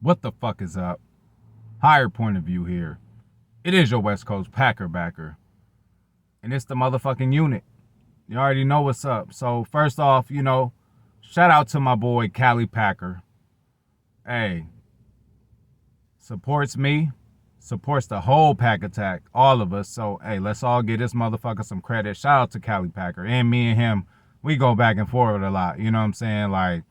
What the fuck is up? Higher point of view here. It is your West Coast Packer backer. And it's the motherfucking unit. You already know what's up. So first off, shout out to my boy Cali Packer. Hey, supports me, supports the whole pack attack, all of us. So hey, let's all give this motherfucker some credit. Shout out to Cali Packer. And me and him, we go back and forth a lot. You know what I'm saying? Like,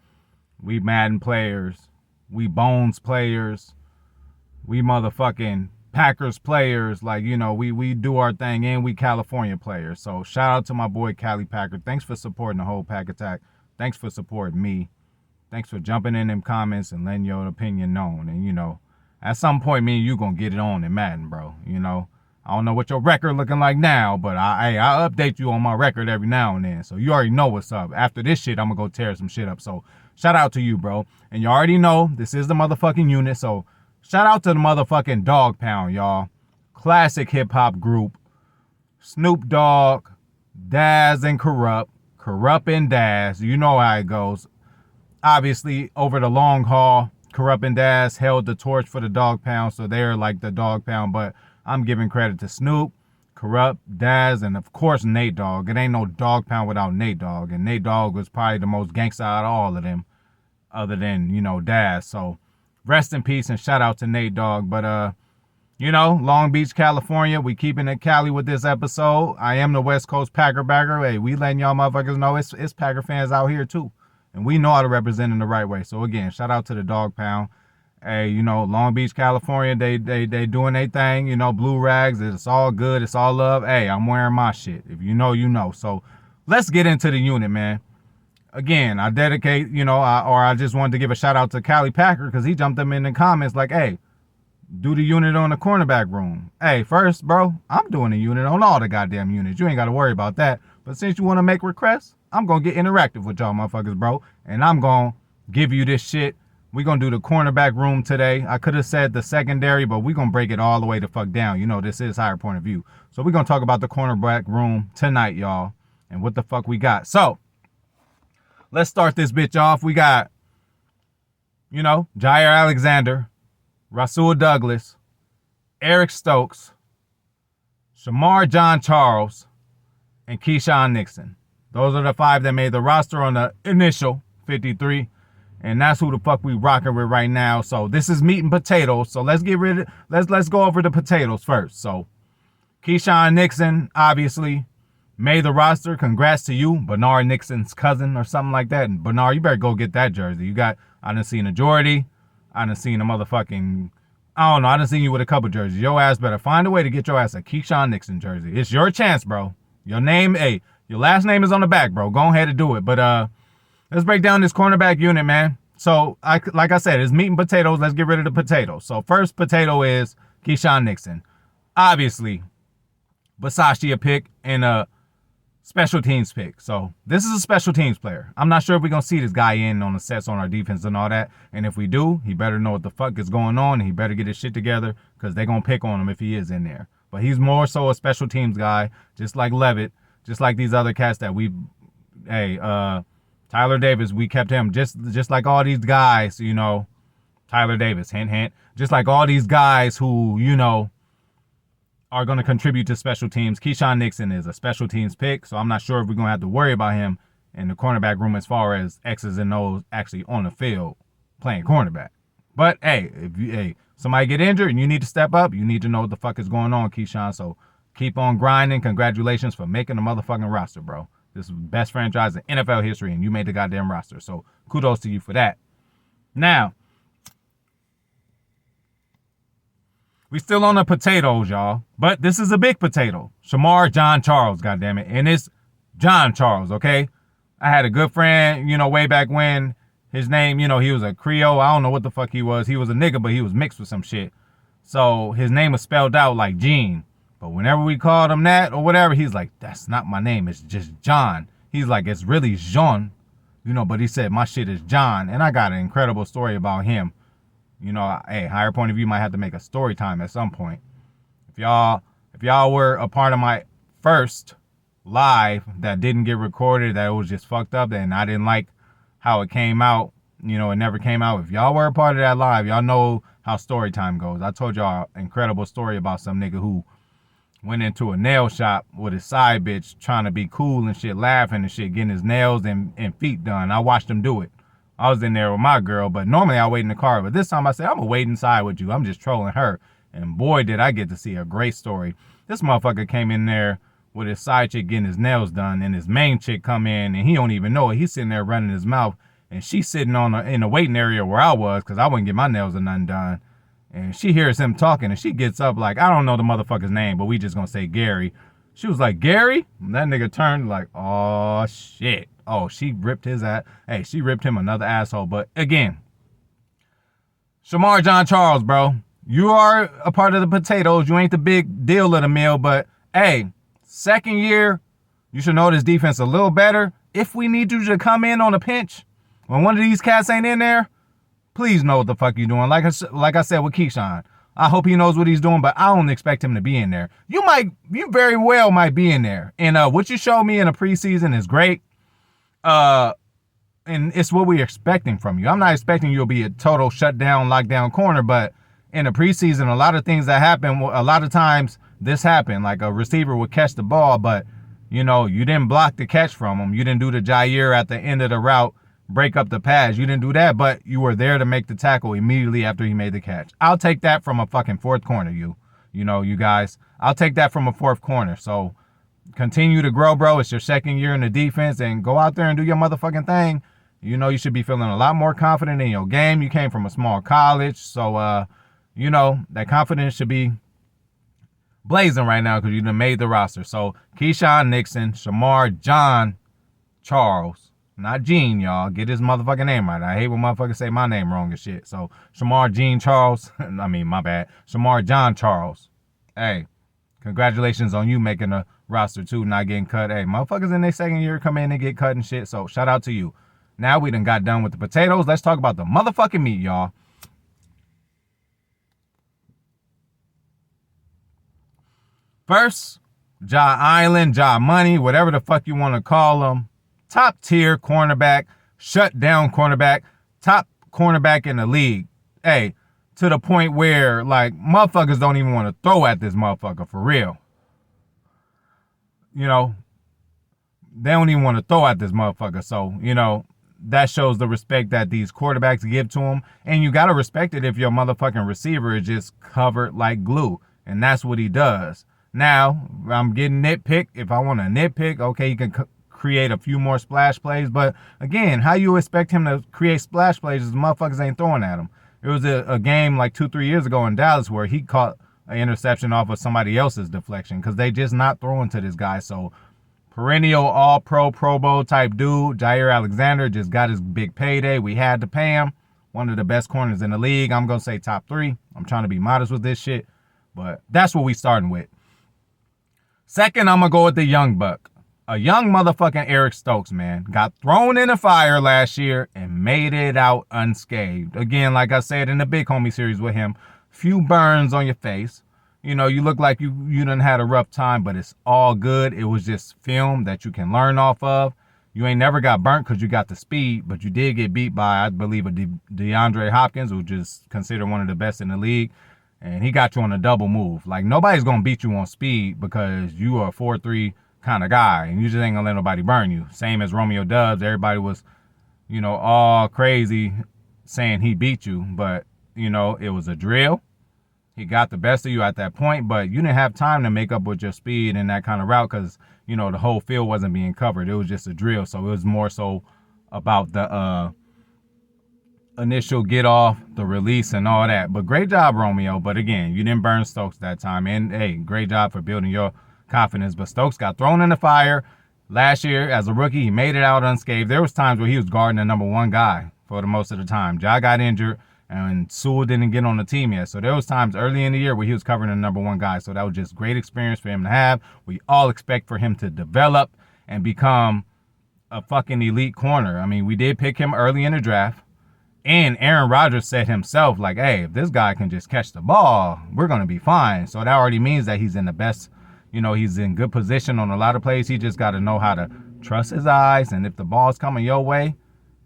we Madden players, we Bones players, we motherfucking Packers players. Like, we do our thing, and we California players. So shout out to my boy Cali Packer. Thanks for supporting the whole pack attack. Thanks for supporting me. Thanks for jumping in them comments and letting your opinion known. And at some point, me and you gonna get it on in Madden, bro. I don't know what your record looking like now, but I update you on my record every now and then. So you already know what's up. After this shit, I'm gonna go tear some shit up. So shout out to you, bro. And you already know this is the motherfucking unit. So shout out to the motherfucking Dog Pound, y'all. Classic hip hop group. Snoop Dogg, Daz and Corrupt. Corrupt and Daz. You know how it goes. Obviously, over the long haul, Corrupt and Daz held the torch for the Dog Pound, so they're like the Dog Pound. But I'm giving credit to Snoop, Corrupt, Daz, and of course Nate Dogg. It ain't no Dog Pound without Nate Dogg, and Nate Dogg was probably the most gangsta out of all of them, other than Daz. So rest in peace and shout out to Nate Dogg. But Long Beach, California, we keeping it Cali with this episode. I am the West Coast Packer bagger. Hey, we letting y'all motherfuckers know it's Packer fans out here too. And we know how to represent in the right way. So again, shout out to the Dog Pound. Hey, Long Beach, California, they doing their thing. Blue rags, it's all good, it's all love. Hey, I'm wearing my shit. If you know, you know. So let's get into the unit, man. Again, I dedicate, I just wanted to give a shout out to Cali Packer because he jumped them in the comments like, hey, do the unit on the cornerback room. Hey, first, bro, I'm doing a unit on all the goddamn units. You ain't got to worry about that. But since you want to make requests, I'm going to get interactive with y'all motherfuckers, bro. And I'm going to give you this shit. We're going to do the cornerback room today. I could have said the secondary, but we're going to break it all the way the fuck down. This is higher point of view. So we're going to talk about the cornerback room tonight, y'all. And what the fuck we got. So, let's start this bitch off. We got, Jair Alexander, Rasul Douglas, Eric Stokes, Shamar John Charles, and Keyshawn Nixon. Those are the 5 that made the roster on the initial 53. And that's who the fuck we rocking with right now. So this is meat and potatoes. So let's go over the potatoes first. So Keyshawn Nixon obviously made the roster. Congrats to you, Bernard Nixon's cousin or something like that. And Bernard, you better go get that jersey. I done seen a Jordy. I done seen a motherfucking, I don't know, I done seen you with a couple jerseys. Your ass better find a way to get your ass a Keyshawn Nixon jersey. It's your chance, bro. Your last name is on the back, bro. Go ahead and do it. But let's break down this cornerback unit, man. So, like I said, it's meat and potatoes. Let's get rid of the potatoes. So, first potato is Keyshawn Nixon. Obviously, Basashi a pick and a special teams pick. So, this is a special teams player. I'm not sure if we're going to see this guy in on the sets on our defense and all that. And if we do, he better know what the fuck is going on. And he better get his shit together because they're going to pick on him if he is in there. But he's more so a special teams guy, just like Levitt, just like these other cats that Tyler Davis, we kept him just like all these guys, Tyler Davis, hint, hint. Just like all these guys who, are going to contribute to special teams. Keyshawn Nixon is a special teams pick, so I'm not sure if we're going to have to worry about him in the cornerback room as far as X's and O's actually on the field playing cornerback. But, hey, if somebody get injured and you need to step up, you need to know what the fuck is going on, Keyshawn. So keep on grinding. Congratulations for making the motherfucking roster, bro. This is the best franchise in NFL history, and you made the goddamn roster. So kudos to you for that. Now, we still on the potatoes, y'all. But this is a big potato. Shamar John Charles, goddammit. And it's John Charles, okay? I had a good friend, way back when. His name, he was a Creole. I don't know what the fuck he was. He was a nigga, but he was mixed with some shit. So his name was spelled out like Gene. But whenever we called him that or whatever, he's like, that's not my name. It's just John. He's like, it's really Jean. But he said, my shit is John. And I got an incredible story about him. Hey, higher point of view might have to make a story time at some point. If y'all were a part of my first live that didn't get recorded, that it was just fucked up, and I didn't like how it came out, it never came out. If y'all were a part of that live, y'all know how story time goes. I told y'all an incredible story about some nigga who went into a nail shop with his side bitch trying to be cool and shit, laughing and shit, getting his nails and feet done. I watched him do it. I was in there with my girl, but normally I wait in the car. But this time I said, I'm going to wait inside with you. I'm just trolling her. And boy, did I get to see a great story. This motherfucker came in there with his side chick getting his nails done, and his main chick come in, and he don't even know it. He's sitting there running his mouth, and she's sitting in the waiting area where I was, because I wouldn't get my nails or nothing done. And she hears him talking, and she gets up like, I don't know the motherfucker's name, but we just gonna say Gary. She was like, Gary? And that nigga turned like, oh, shit. Oh, she ripped his ass. Hey, she ripped him another asshole. But again, Shamar John Charles, bro. You are a part of the potatoes. You ain't the big deal of the meal, but hey, second year, you should know this defense a little better. If we need you to come in on a pinch, when one of these cats ain't in there, please know what the fuck you're doing. Like I said with Keyshawn, I hope he knows what he's doing, but I don't expect him to be in there. You very well might be in there. And what you showed me in the preseason is great. And it's what we're expecting from you. I'm not expecting you'll be a total shutdown, lockdown corner, but in the preseason, a lot of things that happen, a lot of times this happened. Like a receiver would catch the ball, but you didn't block the catch from him. You didn't do the Jair at the end of the route, break up the pass. You didn't do that, but you were there to make the tackle immediately after he made the catch. I'll take that from a fucking fourth corner, you guys. I'll take that from a fourth corner. So continue to grow, bro. It's your second year in the defense, and go out there and do your motherfucking thing. You should be feeling a lot more confident in your game. You came from a small college, so that confidence should be blazing right now because you done made the roster. So Keyshawn Nixon, Shamar John Charles. Not Gene, y'all. Get his motherfucking name right. I hate when motherfuckers say my name wrong and shit. So, Shamar Gene Charles. My bad. Shamar John Charles. Hey, congratulations on you making a roster too, not getting cut. Hey, motherfuckers in their second year come in and get cut and shit. So, shout out to you. Now we done got done with the potatoes. Let's talk about the motherfucking meat, y'all. First, Ja Island, Ja Money, whatever the fuck you want to call them. Top tier cornerback, shut down cornerback, top cornerback in the league. Hey, to the point where, like, motherfuckers don't even want to throw at this motherfucker for real. They don't even want to throw at this motherfucker. So, that shows the respect that these quarterbacks give to him. And you got to respect it if your motherfucking receiver is just covered like glue. And that's what he does. Now, I'm getting nitpicked. If I want to nitpick, okay, he can create a few more splash plays. But again, how you expect him to create splash plays if the motherfuckers ain't throwing at him? There was a game like 2-3 years ago in Dallas where he caught an interception off of somebody else's deflection because they just not throwing to this guy. So perennial all-pro, Pro Bowl type dude, Jair Alexander, just got his big payday. We had to pay him. One of the best corners in the league. I'm going to say top 3. I'm trying to be modest with this shit. But that's what we starting with. Second, I'm going to go with the young buck. A young motherfucking Eric Stokes, man. Got thrown in the fire last year and made it out unscathed. Again, like I said in the Big Homie series with him, few burns on your face. You look like you done had a rough time, but it's all good. It was just film that you can learn off of. You ain't never got burnt because you got the speed, but you did get beat by, I believe, a DeAndre Hopkins, which is considered one of the best in the league. And he got you on a double move. Like, nobody's going to beat you on speed because you are a 4-3 kind of guy, and you just ain't gonna let nobody burn you. Same as Romeo Dubs. Everybody was, all crazy saying he beat you, but, it was a drill. He got the best of you at that point, but you didn't have time to make up with your speed and that kind of route because, the whole field wasn't being covered. It was just a drill, so it was more so about the initial get off, the release, and all that. But great job, Romeo. But again, you didn't burn Stokes that time, and hey, great job for building your confidence. But Stokes got thrown in the fire last year as a rookie. He made it out unscathed. There was times where he was guarding the number 1 guy for the most of the time. Ja got injured and Sewell didn't get on the team yet. So there was times early in the year where he was covering the number 1 guy. So that was just great experience for him to have. We all expect for him to develop and become a fucking elite corner. I mean, we did pick him early in the draft. And Aaron Rodgers said himself, like, hey, if this guy can just catch the ball, we're going to be fine. So that already means that he's in the best, he's in good position on a lot of plays. He just got to know how to trust his eyes. And if the ball's coming your way,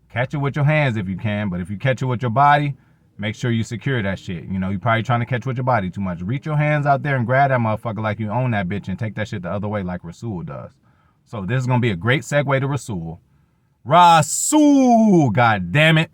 Catch it with your hands if you can, but if you catch it with your body, make sure you secure that shit. You know, you probably trying to catch with your body too much. Reach your hands out there and grab that motherfucker like you own that bitch and take that shit the other way like Rasul does. So this is going to be a great segue to Rasul. Rasul, god damn it.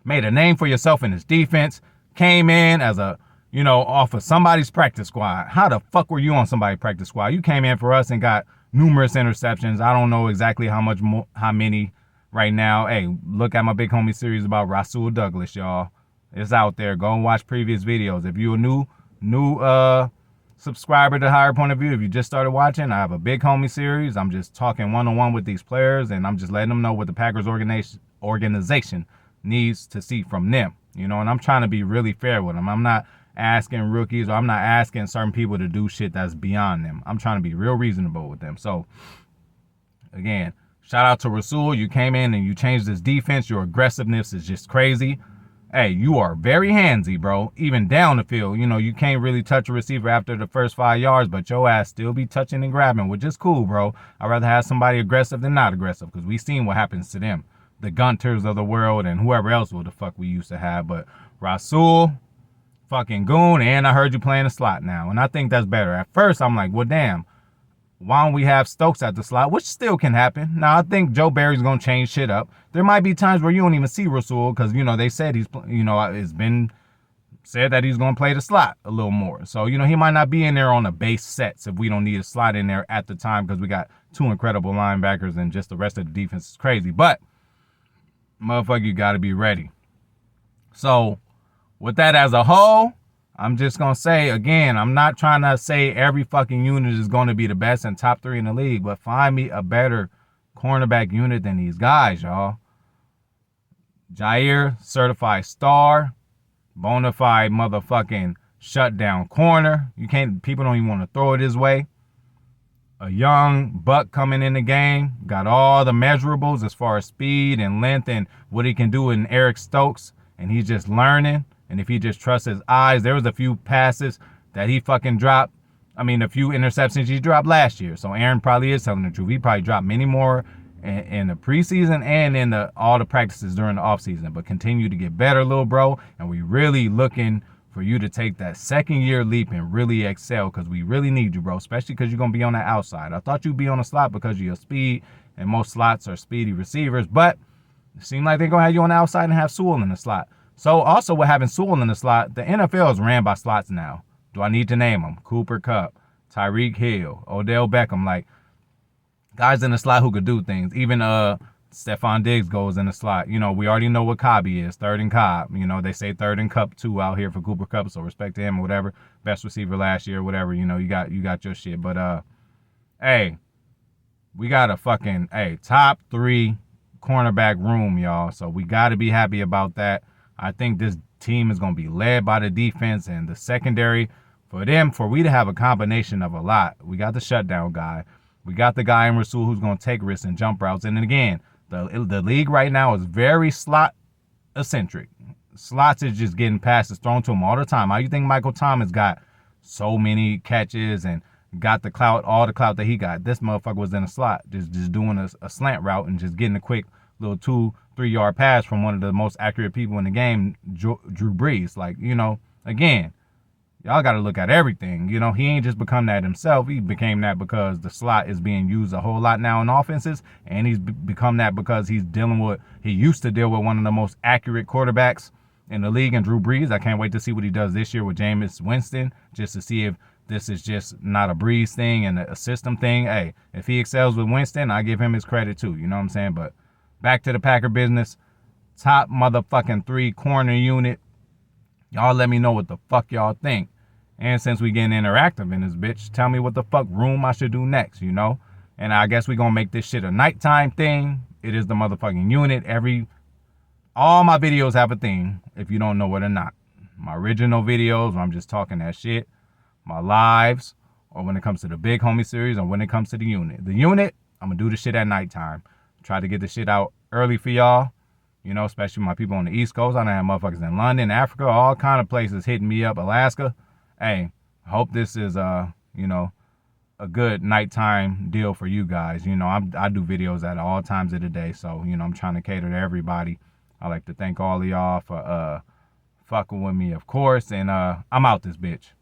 Made a name for yourself in his defense. Came in as a, off of somebody's practice squad. How the fuck were you on somebody's practice squad? You came in for us and got numerous interceptions. I don't know exactly how many right now. Hey, look at my big homie series about Rasul Douglas, y'all. It's out there. Go and watch previous videos. If you're a new subscriber to Higher Point of View, if you just started watching, I have a big homie series. I'm just talking one-on-one with these players, and I'm just letting them know what the Packers organization needs to see from them. And I'm trying to be really fair with them. I'm not asking rookies or I'm not asking certain people to do shit that's beyond them. I'm trying to be real reasonable with them. So, again, shout out to Rasul. You came in and you changed this defense. Your aggressiveness is just crazy. Hey, you are very handsy, bro. Even down the field. You can't really touch a receiver after the first 5 yards, but your ass still be touching and grabbing, which is cool, bro. I'd rather have somebody aggressive than not aggressive because we seen what happens to them. The Gunters of the world and whoever else the fuck we used to have. But Rasul, fucking goon, and I heard you playing the slot now. And I think that's better. At first, I'm like, well, damn. Why don't we have Stokes at the slot, which still can happen. Now, I think Joe Barry's going to change shit up. There might be times where you don't even see Rasul because, they said it's been said that he's going to play the slot a little more. So, he might not be in there on the base sets if we don't need a slot in there at the time because we got 2 incredible linebackers and just the rest of the defense is crazy. But, motherfucker, you got to be ready. So, with that as a whole, I'm just going to say, again, I'm not trying to say every fucking unit is going to be the best and top 3 in the league, but find me a better cornerback unit than these guys, y'all. Jair, certified star, bona fide motherfucking shutdown corner. People don't even want to throw it his way. A young buck coming in the game, got all the measurables as far as speed and length and what he can do in Eric Stokes, and he's just learning. And if he just trusts his eyes, there was a few passes that he fucking dropped. A few interceptions he dropped last year. So Aaron probably is telling the truth. He probably dropped many more in the preseason and in all the practices during the offseason. But continue to get better, little bro. And we really looking for you to take that second-year leap and really excel because we really need you, bro, especially because you're going to be on the outside. I thought you'd be on the slot because of your speed, and most slots are speedy receivers. But it seemed like they're going to have you on the outside and have Sewell in the slot. So, also with having Sewell in the slot, the NFL is ran by slots now. Do I need to name them? Cooper Kupp, Tyreek Hill, Odell Beckham, like guys in the slot who could do things. Even Stephon Diggs goes in the slot. We already know what Cobby is, third and Cobb. They say third and Kupp too out here for Cooper Kupp, so respect to him or whatever. Best receiver last year, whatever. You got your shit. But hey, we got a fucking top 3 cornerback room, y'all. So we got to be happy about that. I think this team is going to be led by the defense and the secondary. For we to have a combination of a lot. We got the shutdown guy. We got the guy in Rasul who's going to take risks and jump routes. And then again, the league right now is very slot-eccentric. Slots is just getting passes thrown to him all the time. How you think Michael Thomas got so many catches and got the clout, all the clout that he got? This motherfucker was in a slot, just doing a slant route and just getting a quick little 2-3 yard pass from one of the most accurate people in the game, Drew Brees. Like, again, y'all got to look at everything. He ain't just become that himself. He became that because the slot is being used a whole lot now in offenses, and he's become that because he used to deal with one of the most accurate quarterbacks in the league, and Drew Brees. I can't wait to see what he does this year with Jameis Winston, just to see if this is just not a Brees thing and a system thing. Hey, if he excels with Winston, I give him his credit too. You know what I'm saying? But back to the Packer business. Top motherfucking 3 corner unit. Y'all let me know what the fuck y'all think. And since we getting interactive in this bitch, tell me what the fuck room I should do next, And I guess we gonna make this shit a nighttime thing. It is the motherfucking unit. All my videos have a theme, if you don't know it or not. My original videos where I'm just talking that shit. My lives, or when it comes to the big homie series, or when it comes to the unit. The unit, I'm gonna do the shit at nighttime. Try to get the shit out early for y'all, especially my people on the East Coast. I know have motherfuckers in London, Africa, all kind of places hitting me up, Alaska. Hey, I hope this is, a good nighttime deal for you guys. You know, I do videos at all times of the day, so you know I'm trying to cater to everybody. I like to thank all of y'all for fucking with me, of course, and I'm out this bitch.